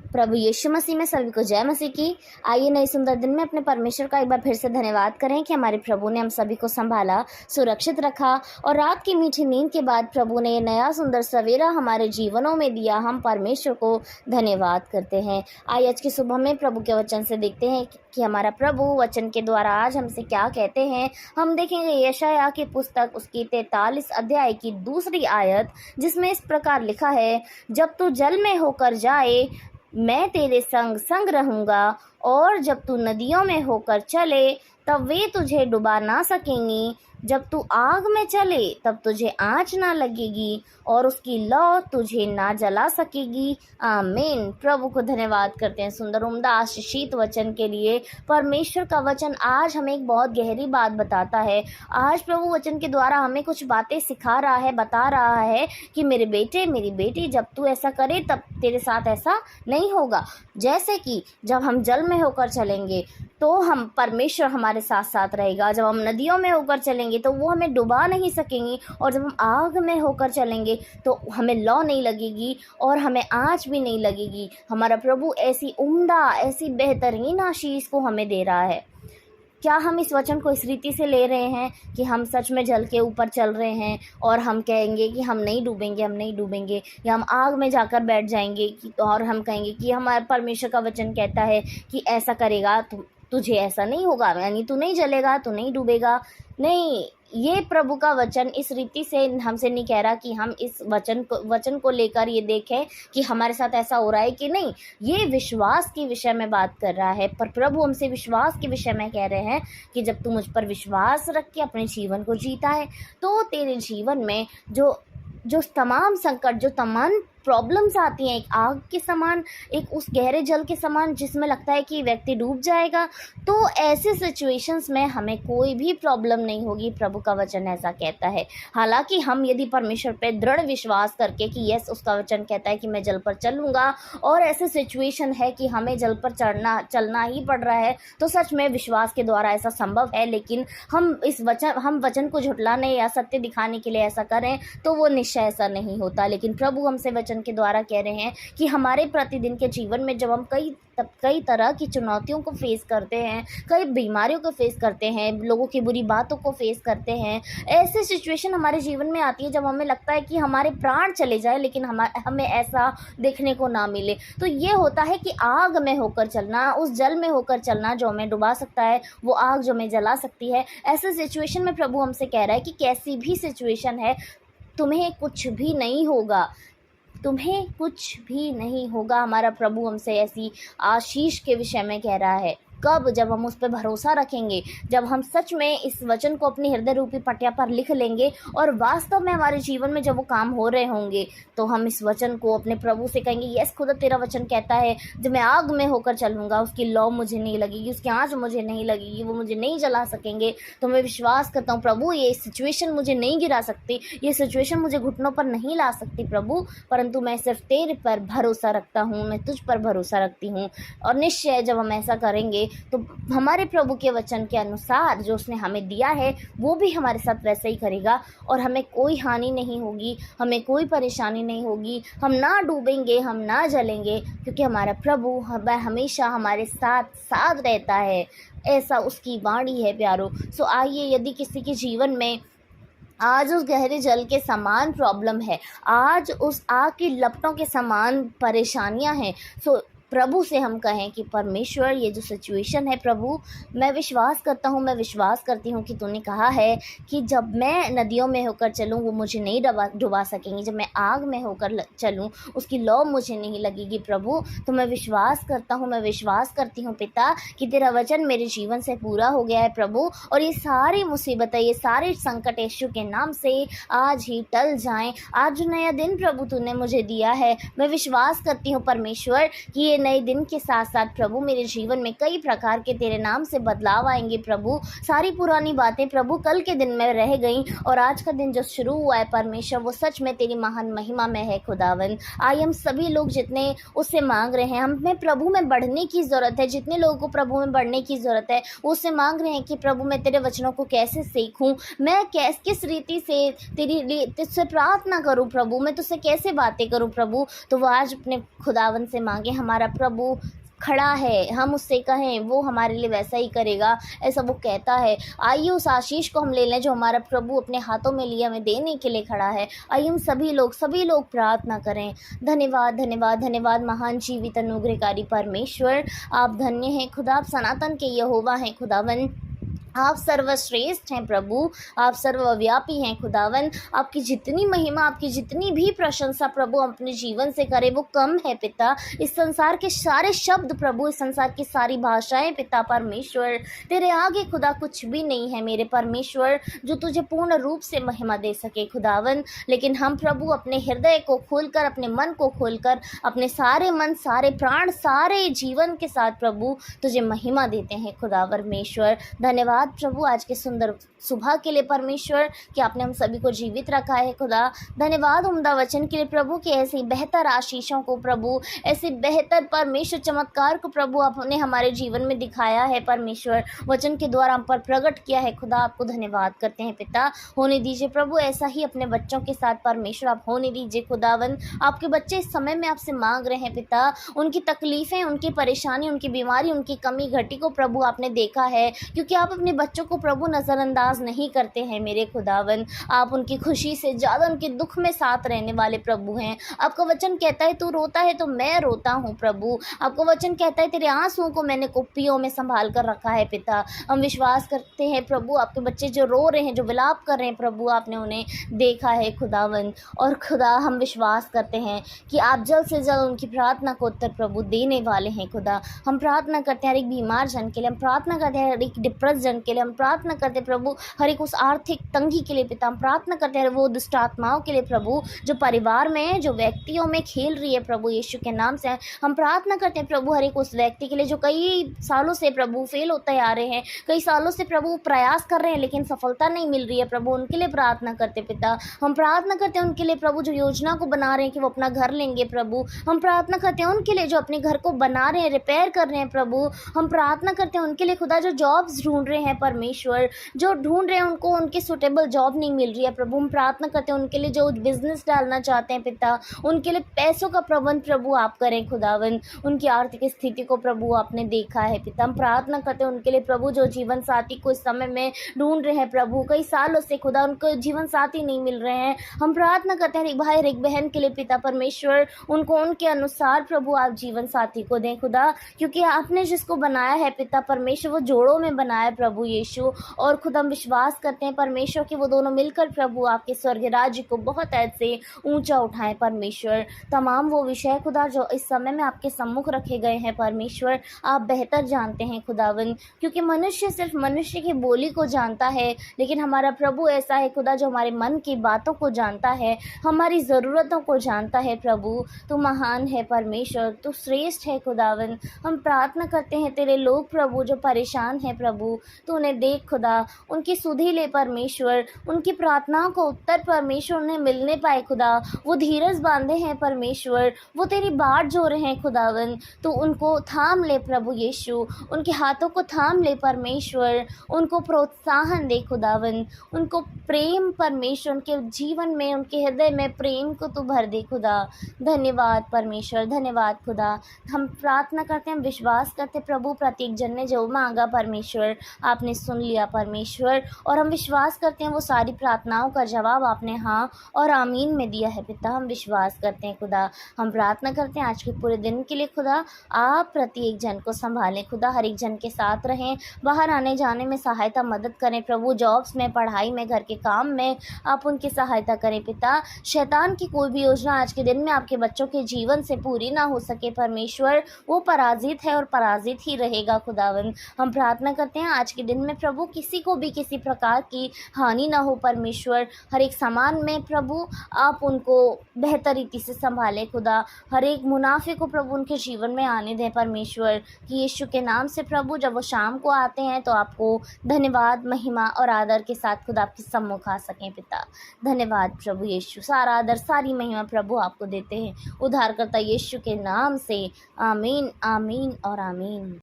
प्रभु यीशु मसीह में सभी को जय मसीह की। आइए नए सुंदर दिन में अपने परमेश्वर का एक बार फिर से धन्यवाद करें कि हमारे प्रभु ने हम सभी को संभाला, सुरक्षित रखा और रात की मीठी नींद के बाद प्रभु ने ये नया सुंदर सवेरा हमारे जीवनों में दिया। हम परमेश्वर को धन्यवाद करते हैं। आइए आज की सुबह में प्रभु के वचन से देखते हैं कि हमारा प्रभु वचन के द्वारा आज हमसे क्या कहते हैं। हम देखेंगे यशायाह की पुस्तक उसकी 43 अध्याय की 2 आयत, जिसमें इस प्रकार लिखा है, जब तू जल में होकर जाए मैं तेरे संग संग रहूँगा, और जब तू नदियों में होकर चले तब वे तुझे डुबा ना सकेंगी। जब तू आग में चले तब तुझे आँच ना लगेगी और उसकी लौ तुझे ना जला सकेगी। आमीन। प्रभु को धन्यवाद करते हैं सुंदर उम्दा आशीषित वचन के लिए। परमेश्वर का वचन आज हमें एक बहुत गहरी बात बताता है। आज प्रभु वचन के द्वारा हमें कुछ बातें सिखा रहा है, बता रहा है कि मेरे बेटे मेरी बेटी, जब तू ऐसा करे तब तेरे साथ ऐसा नहीं होगा। जैसे कि जब हम जल में होकर चलेंगे तो हम परमेश्वर हमारे साथ साथ रहेगा। जब हम नदियों में होकर चलेंगे तो वो हमें डुबा नहीं सकेंगी, और जब हम आग में होकर चलेंगे तो हमें लौ नहीं लगेगी और हमें आँच भी नहीं लगेगी। हमारा प्रभु ऐसी उम्दा, ऐसी बेहतरीन आशीष को हमें दे रहा है। क्या हम इस वचन को इस रीति से ले रहे हैं कि हम सच में जल के ऊपर चल रहे हैं और हम कहेंगे कि हम नहीं डूबेंगे, हम नहीं डूबेंगे, या हम आग में जाकर बैठ जाएंगे और हम कहेंगे कि हमारे परमेश्वर का वचन कहता है कि ऐसा करेगा तो तुझे ऐसा नहीं होगा, यानी तू नहीं जलेगा, तू नहीं डूबेगा। नहीं, ये प्रभु का वचन इस रीति से हमसे नहीं कह रहा कि हम इस वचन को लेकर ये देखें कि हमारे साथ ऐसा हो रहा है कि नहीं। ये विश्वास के विषय में बात कर रहा है। पर प्रभु हमसे विश्वास के विषय में कह रहे हैं कि जब तू मुझ पर विश्वास रख के अपने जीवन को जीता है तो तेरे जीवन में जो तमाम संकट, जो तमाम प्रॉब्लम्स आती हैं, एक आग के समान, एक उस गहरे जल के समान जिसमें लगता है कि व्यक्ति डूब जाएगा, तो ऐसे सिचुएशंस में हमें कोई भी प्रॉब्लम नहीं होगी। प्रभु का वचन ऐसा कहता है। हालांकि हम यदि परमेश्वर पे दृढ़ विश्वास करके कि यस, उसका वचन कहता है कि मैं जल पर चलूँगा, और ऐसे सिचुएशन है कि हमें जल पर चलना ही पड़ रहा है, तो सच में विश्वास के द्वारा ऐसा संभव है। लेकिन हम वचन को झुटलाने या सत्य दिखाने के लिए ऐसा करें तो वो निश्चय ऐसा नहीं होता। लेकिन प्रभु हमसे वचन के द्वारा कह रहे हैं कि हमारे प्रतिदिन के जीवन में जब हम कई तरह की चुनौतियों को फेस करते हैं, कई बीमारियों को फेस करते हैं, लोगों की बुरी बातों को फेस करते हैं, ऐसी सिचुएशन हमारे जीवन में आती है जब हमें लगता है कि हमारे प्राण चले जाए लेकिन हमें ऐसा देखने को ना मिले, तो ये होता है कि आग में होकर चलना, उस जल में होकर चलना जो हमें डुबा सकता है, वो आग जो हमें जला सकती है। ऐसे सिचुएशन में प्रभु हमसे कह रहा है कि कैसी भी सिचुएशन है, तुम्हें कुछ भी नहीं होगा, तुम्हें कुछ भी नहीं होगा। हमारा प्रभु हमसे ऐसी आशीष के विषय में कह रहा है। कब? जब हम उस पर भरोसा रखेंगे, जब हम सच में इस वचन को अपनी हृदय रूपी पटिया पर लिख लेंगे और वास्तव में हमारे जीवन में जब वो काम हो रहे होंगे तो हम इस वचन को अपने प्रभु से कहेंगे, यस खुदा तेरा वचन कहता है जब मैं आग में होकर चलूँगा उसकी लौ मुझे नहीं लगेगी, उसकी आँच मुझे नहीं लगेगी, वो मुझे नहीं जला सकेंगे। तो मैं विश्वास करता हूँ प्रभु, ये सिचुएशन मुझे नहीं गिरा सकती, ये सिचुएशन मुझे घुटनों पर नहीं ला सकती प्रभु, परंतु मैं सिर्फ तेरे पर भरोसा रखता हूँ, मैं तुझ पर भरोसा रखती हूँ। और निश्चय जब हम ऐसा करेंगे तो हमारे प्रभु के वचन के अनुसार जो उसने हमें दिया है वो भी हमारे साथ वैसे ही करेगा, और हमें कोई हानि नहीं होगी, हमें कोई परेशानी नहीं होगी, हम ना डूबेंगे, हम ना जलेंगे, क्योंकि हमारा प्रभु हमेशा हमारे साथ साथ रहता है। ऐसा उसकी वाणी है प्यारो। सो आइए, यदि किसी के जीवन में आज उस गहरे जल के समान प्रॉब्लम है, आज उस आग की लपटों के समान परेशानियां हैं, सो प्रभु से हम कहें कि परमेश्वर ये जो सिचुएशन है प्रभु, मैं विश्वास करता हूँ, मैं विश्वास करती हूँ कि तूने कहा है कि जब मैं नदियों में होकर चलूँ वो मुझे नहीं डुबा सकेंगी, जब मैं आग में होकर चलूँ उसकी लौ मुझे नहीं लगेगी प्रभु। तो मैं विश्वास करता हूँ, मैं विश्वास करती हूँ पिता कि तेरा वचन मेरे जीवन से पूरा हो गया है प्रभु, और ये सारी मुसीबतें, ये सारे संकट यीशु के नाम से आज ही टल जाएं। आज जो नया दिन प्रभु तूने मुझे दिया है, मैं विश्वास करती हूँ परमेश्वर कि ये नए दिन के साथ साथ प्रभु मेरे जीवन में कई प्रकार के तेरे नाम से बदलाव आएंगे प्रभु। सारी पुरानी बातें प्रभु कल के दिन में रह गईं, और आज का दिन जो शुरू हुआ है परमेश्वर वो सच में तेरी महान महिमा में है खुदावन। आई हम सभी लोग जितने उससे मांग रहे हैं, हमें प्रभु में बढ़ने की ज़रूरत है, जितने लोगों को प्रभु में बढ़ने की ज़रूरत है वो उससे मांग रहे हैं कि प्रभु मैं तेरे वचनों को कैसे सीखूं, मैं किस रीति से तुझसे प्रार्थना करूं प्रभु, मैं तुझसे कैसे बातें करूं प्रभु। तो वो आज अपने खुदावन से मांगे। हमारा प्रभु खड़ा है, हम उससे कहें वो हमारे लिए वैसा ही करेगा, ऐसा वो कहता है। आइए उस आशीष को हम ले लें जो हमारा प्रभु अपने हाथों में लिए हमें देने के लिए खड़ा है। आइए हम सभी लोग प्रार्थना करें। धन्यवाद धन्यवाद धन्यवाद महान जीवित अनुग्रहकारी परमेश्वर, आप धन्य हैं खुदा, आप सनातन के यहोवा हैं खुदावन, आप सर्वश्रेष्ठ हैं प्रभु, आप सर्वव्यापी हैं खुदावन। आपकी जितनी महिमा, आपकी जितनी भी प्रशंसा प्रभु हम अपने जीवन से करें वो कम है पिता। इस संसार के सारे शब्द प्रभु, इस संसार की सारी भाषाएं पिता परमेश्वर, तेरे आगे खुदा कुछ भी नहीं है मेरे परमेश्वर जो तुझे पूर्ण रूप से महिमा दे सके खुदावन। लेकिन हम प्रभु अपने हृदय को खोलकर, अपने मन को खोलकर, अपने सारे मन, सारे प्राण, सारे जीवन के साथ प्रभु तुझे महिमा देते हैं खुदा परमेश्वर। धन्यवाद प्रभु आज के सुंदर सुबह के लिए परमेश्वर कि आपने हम सभी को जीवित रखा है खुदा। धन्यवाद उम्दा वचन के लिए प्रभु कि ऐसी बेहतर आशीषों को प्रभु, ऐसी बेहतर परमेश्वर चमत्कार को प्रभु आपने हमारे जीवन में दिखाया है परमेश्वर, वचन के द्वारा हम पर प्रकट किया है खुदा। आपको धन्यवाद करते हैं पिता। होने दीजिए प्रभु ऐसा ही अपने बच्चों के साथ परमेश्वर, आप होने दीजिए खुदावन। आपके बच्चे इस समय में आपसे मांग रहे हैं पिता, उनकी तकलीफ़ें, उनकी परेशानी, उनकी बीमारी, उनकी कमी घटी को प्रभु आपने देखा है, क्योंकि आप अपने बच्चों को प्रभु नज़रअंदाज नहीं करते हैं मेरे खुदावन। आप उनकी खुशी से ज़्यादा उनके दुख में साथ रहने वाले प्रभु हैं। आपका वचन कहता है तू रोता है तो मैं रोता हूँ प्रभु। आपका वचन कहता है तेरे आंसुओं को मैंने कुप्पियों में संभाल कर रखा है पिता। हम विश्वास करते हैं प्रभु आपके बच्चे जो रो रहे हैं, जो विलाप कर रहे हैं प्रभु, आपने उन्हें देखा है खुदावन। और खुदा हम विश्वास करते हैं कि आप जल्द से जल्द उनकी प्रार्थना को उत्तर प्रभु देने वाले हैं खुदा। हम प्रार्थना करते हैं हर एक बीमार जन के लिए, हम प्रार्थना करते हैं हर एक डिप्रेस जन के लिए, हम प्रार्थना करते हैं प्रभु हर एक उस आर्थिक तंगी के लिए पिता। हम प्रार्थना करते हैं वो दुष्ट आत्माओं के लिए प्रभु जो परिवार में, जो व्यक्तियों में खेल रही है प्रभु यीशु के नाम से। हम प्रार्थना करते हैं प्रभु हर एक उस व्यक्ति के लिए जो कई सालों से प्रभु फेल होते आ रहे हैं, कई सालों से प्रभु प्रयास कर रहे हैं लेकिन सफलता नहीं मिल रही है प्रभु, उनके लिए प्रार्थना करते पिता। हम प्रार्थना करते हैं उनके लिए प्रभु जो योजना को बना रहे हैं कि वो अपना घर लेंगे प्रभु। हम प्रार्थना करते हैं उनके लिए जो अपने घर को बना रहे हैं, रिपेयर कर रहे हैं प्रभु। हम प्रार्थना करते हैं उनके लिए खुदा जो जॉब्स ढूंढ रहे हैं परमेश्वर, जो ढूंढ रहे हैं उनको उनकी सुटेबल जॉब नहीं मिल रही है प्रभु। हम प्रार्थना करते हैं उनके लिए जो बिजनेस डालना चाहते हैं पिता, उनके लिए पैसों का प्रबंध प्रभु आप करें खुदावन। उनकी आर्थिक स्थिति को प्रभु आपने देखा है पिता। हम प्रार्थना करते हैं उनके लिए प्रभु जो जीवन साथी को इस समय में ढूंढ रहे हैं प्रभु, कई सालों से खुदा उनको जीवन साथी नहीं मिल रहे हैं। हम प्रार्थना करते हैं एक भाई एक बहन के लिए पिता परमेश्वर, उनको उनके अनुसार प्रभु आप जीवन साथी को दें खुदा, क्योंकि आपने जिसको बनाया है पिता परमेश्वर वो जोड़ों में बनाया प्रभु यीशु। और खुदा हम विश्वास करते हैं परमेश्वर कि वो दोनों मिलकर प्रभु आपके स्वर्ग राज्य को बहुत ऐसे ऊंचा उठाएं परमेश्वर। तमाम वो विषय खुदा जो इस समय में आपके सम्मुख रखे गए हैं परमेश्वर, आप बेहतर जानते हैं खुदावन, क्योंकि मनुष्य सिर्फ मनुष्य की बोली को जानता है, लेकिन हमारा प्रभु ऐसा है खुदा जो हमारे मन की बातों को जानता है, हमारी ज़रूरतों को जानता है प्रभु। तू महान है परमेश्वर, तू श्रेष्ठ है खुदावन। हम प्रार्थना करते हैं तेरे लोग प्रभु जो परेशान हैं प्रभु, तू उन्हें देख खुदा, उनकी सुधि ले परमेश्वर, उनकी प्रार्थनाओं को उत्तर परमेश्वर उन्हें मिलने पाए खुदा। वो धीरज बांधे हैं परमेश्वर, वो तेरी बाट जो रहे हैं खुदावन, तो उनको थाम ले प्रभु यीशु, उनके हाथों को थाम ले परमेश्वर, उनको प्रोत्साहन दे खुदावन, उनको प्रेम परमेश्वर, उनके जीवन में, उनके हृदय में प्रेम को तू भर दे खुदा। धन्यवाद परमेश्वर, धन्यवाद खुदा। हम प्रार्थना करते हैं, हम विश्वास करते प्रभु प्रत्येक जन ने जो मांगा परमेश्वर आपने सुन लिया परमेश्वर, और हम विश्वास करते हैं वो सारी प्रार्थनाओं का जवाब आपने हाँ और आमीन में दिया है पिता। हम विश्वास करते हैं खुदा। हम प्रार्थना करते हैं आज के पूरे दिन के लिए खुदा आप प्रत्येक जन को संभालें खुदा, हर एक जन के साथ रहें, बाहर आने जाने में सहायता मदद करें प्रभु, जॉब्स में, पढ़ाई में, घर के काम में आप उनकी सहायता करें पिता। शैतान की कोई भी योजना आज के दिन में आपके बच्चों के जीवन से पूरी ना हो सके परमेश्वर, वो पराजित है और पराजित ही रहेगा खुदावन। हम प्रार्थना करते हैं आज के दिन में प्रभु किसी को भी किसी प्रकार की हानि ना हो परमेश्वर, हर एक सामान में प्रभु आप उनको बेहतर रीति से संभालें खुदा, हर एक मुनाफे को प्रभु उनके जीवन में आने दें परमेश्वर, कि यीशु के नाम से प्रभु जब वो शाम को आते हैं तो आपको धन्यवाद, महिमा और आदर के साथ खुदा आपके सम्मुख आ सकें पिता। धन्यवाद प्रभु यीशु, सारा आदर सारी महिमा प्रभु आपको देते हैं उद्धारकर्ता यीशु के नाम से, आमीन आमीन और आमीन।